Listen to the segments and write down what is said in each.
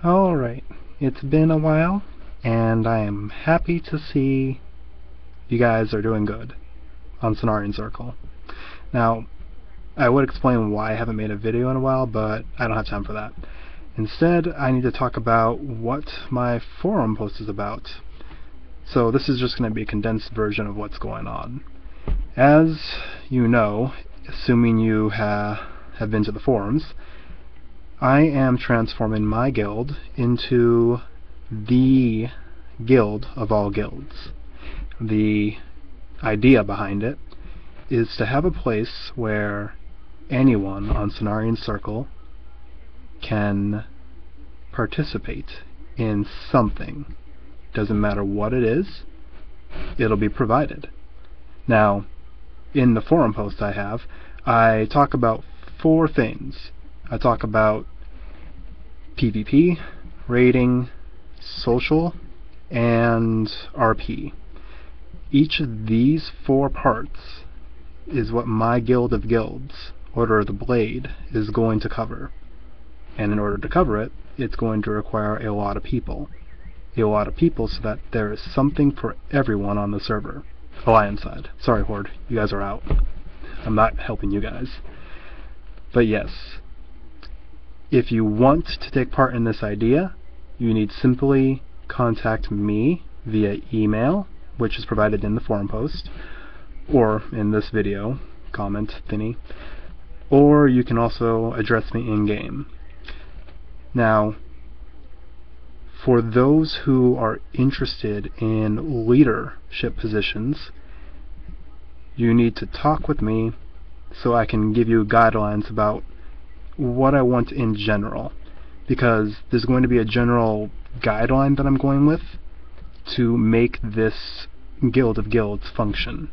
Alright, it's been a while, and I am happy to see you guys are doing good on Cenarian Circle. Now, I would explain why I haven't made a video in a while, but I don't have time for that. Instead, I need to talk about what my forum post is about. So this is just going to be a condensed version of what's going on. As you know, assuming you have been to the forums, I am transforming my guild into the guild of all guilds. The idea behind it is to have a place where anyone on Cenarian Circle can participate in something. Doesn't matter what it is, it'll be provided. Now, in the forum post I talk about 4 things. I talk about PvP, raiding, social, and RP. Each of these 4 parts is what my Guild of Guilds, Order of the Blade, is going to cover. And in order to cover it, it's going to require a lot of people. A lot of people so that there is something for everyone on the server. Alliance side. Sorry, Horde, you guys are out. I'm not helping you guys. But yes, if you want to take part in this idea, you need simply contact me via email, which is provided in the forum post, or in this video comment thingy, or you can also address me in-game. Now, for those who are interested in leadership positions, you need to talk with me so I can give you guidelines about what I want in general, because there's going to be a general guideline that I'm going with to make this Guild of Guilds function.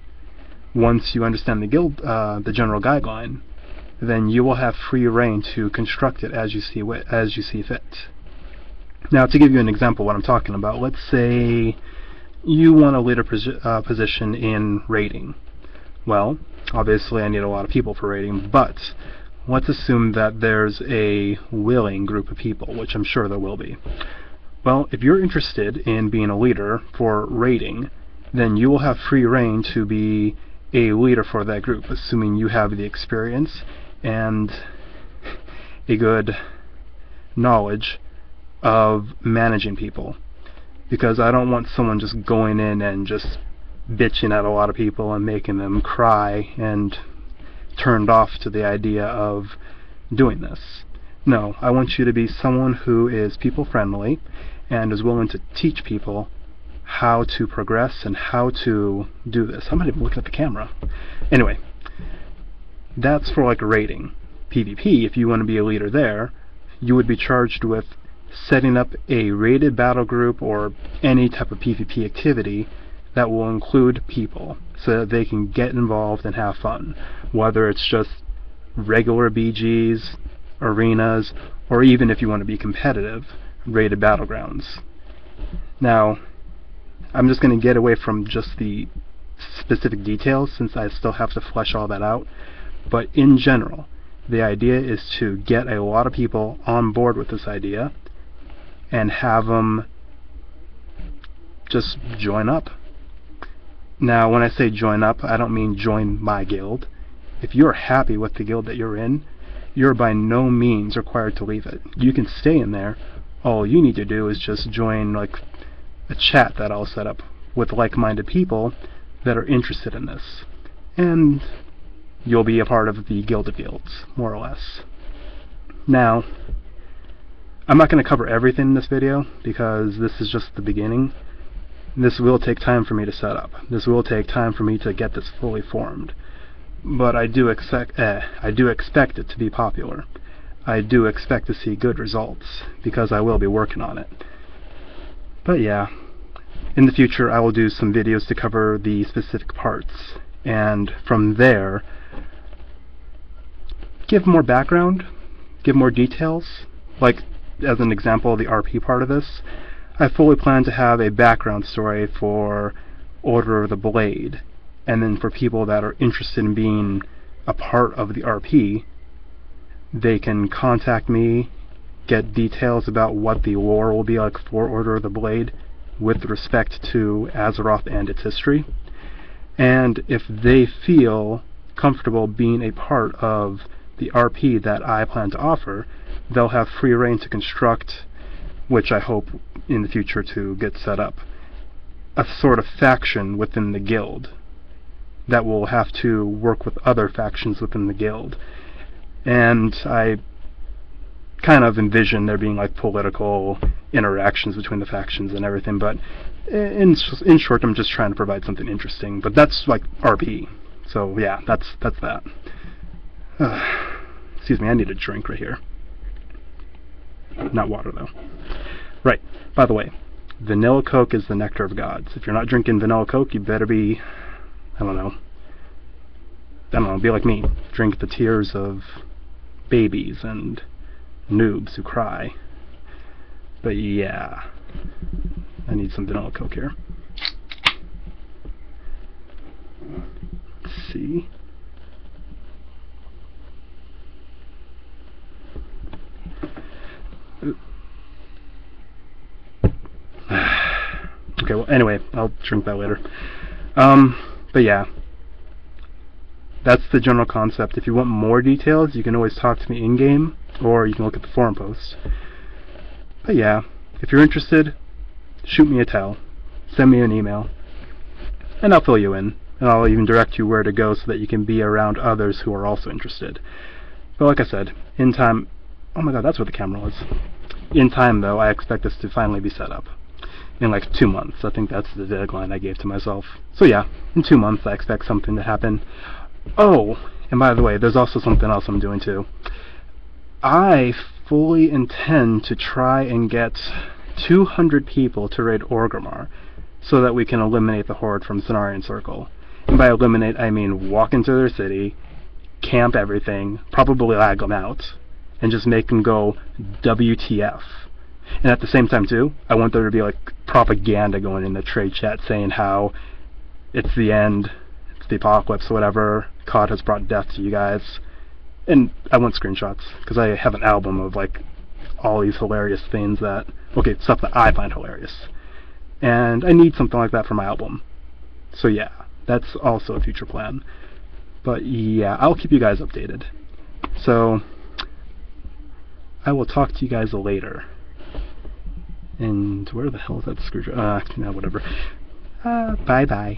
Once you understand the general guideline, then you will have free reign to construct it as you see fit. Now, to give you an example of what I'm talking about, let's say you want a leader position in raiding. Well, obviously I need a lot of people for raiding, but let's assume that there's a willing group of people, which I'm sure there will be. Well, if you're interested in being a leader for raiding, then you will have free reign to be a leader for that group, assuming you have the experience and a good knowledge of managing people. Because I don't want someone just going in and just bitching at a lot of people and making them cry and turned off to the idea of doing this. No, I want you to be someone who is people friendly and is willing to teach people how to progress and how to do this. I'm not even looking at the camera. Anyway, that's for like raiding. PvP, if you want to be a leader there, you would be charged with setting up a raided battle group or any type of PvP activity that will include people so that they can get involved and have fun, whether it's just regular BGs, arenas, or even if you want to be competitive, raided battlegrounds. Now, I'm just going to get away from just the specific details since I still have to flesh all that out, but in general, the idea is to get a lot of people on board with this idea and have them just join up. Now, when I say join up, I don't mean join my guild. If you're happy with the guild that you're in, you're by no means required to leave it. You can stay in there. All you need to do is just join like a chat that I'll set up with like-minded people that are interested in this. And you'll be a part of the Guild of Guilds, more or less. Now, I'm not going to cover everything in this video because this is just the beginning. This will take time for me to set up. This will take time for me to get this fully formed. But I do expect it to be popular. I do expect to see good results because I will be working on it. But yeah, in the future I will do some videos to cover the specific parts, and from there give more background, give more details. Like, as an example, the RP part of this, I fully plan to have a background story for Order of the Blade, and then for people that are interested in being a part of the RP, they can contact me get details about what the lore will be like for Order of the Blade with respect to Azeroth and its history. And if they feel comfortable being a part of the RP that I plan to offer, they'll have free reign to construct, which I hope in the future to get set up, a sort of faction within the guild that will have to work with other factions within the guild. And I kind of envision there being like political interactions between the factions and everything, but in short, I'm just trying to provide something interesting. But that's like RP. So yeah, that's that. Excuse me, I need a drink right here. Not water though. Right, by the way, vanilla Coke is the nectar of gods. If you're not drinking vanilla Coke, you better be, I don't know, be like me. Drink the tears of babies and noobs who cry. But yeah, I need some vanilla Coke here. Let's see. Okay, well, anyway, I'll drink that later. But yeah, that's the general concept. If you want more details, you can always talk to me in-game, or you can look at the forum post. But yeah, if you're interested, shoot me a tell, send me an email, and I'll fill you in. And I'll even direct you where to go so that you can be around others who are also interested. But like I said, in time... Oh my god, that's where the camera was. In time, though, I expect this to finally be set up. In like 2 months. I think that's the deadline I gave to myself. So yeah, in 2 months I expect something to happen. Oh, and by the way, there's also something else I'm doing too. I fully intend to try and get 200 people to raid Orgrimmar so that we can eliminate the Horde from Cenarion Circle. And by eliminate, I mean walk into their city, camp everything, probably lag them out, and just make them go WTF. And at the same time too, I want there to be like propaganda going in the trade chat saying how it's the end, it's the apocalypse, whatever, COD has brought death to you guys. And I want screenshots, because I have an album of like all these hilarious things that, okay, stuff that I find hilarious. And I need something like that for my album. So yeah, that's also a future plan. But yeah, I'll keep you guys updated. So I will talk to you guys later. And where the hell is that screwdriver? No, whatever. Bye-bye.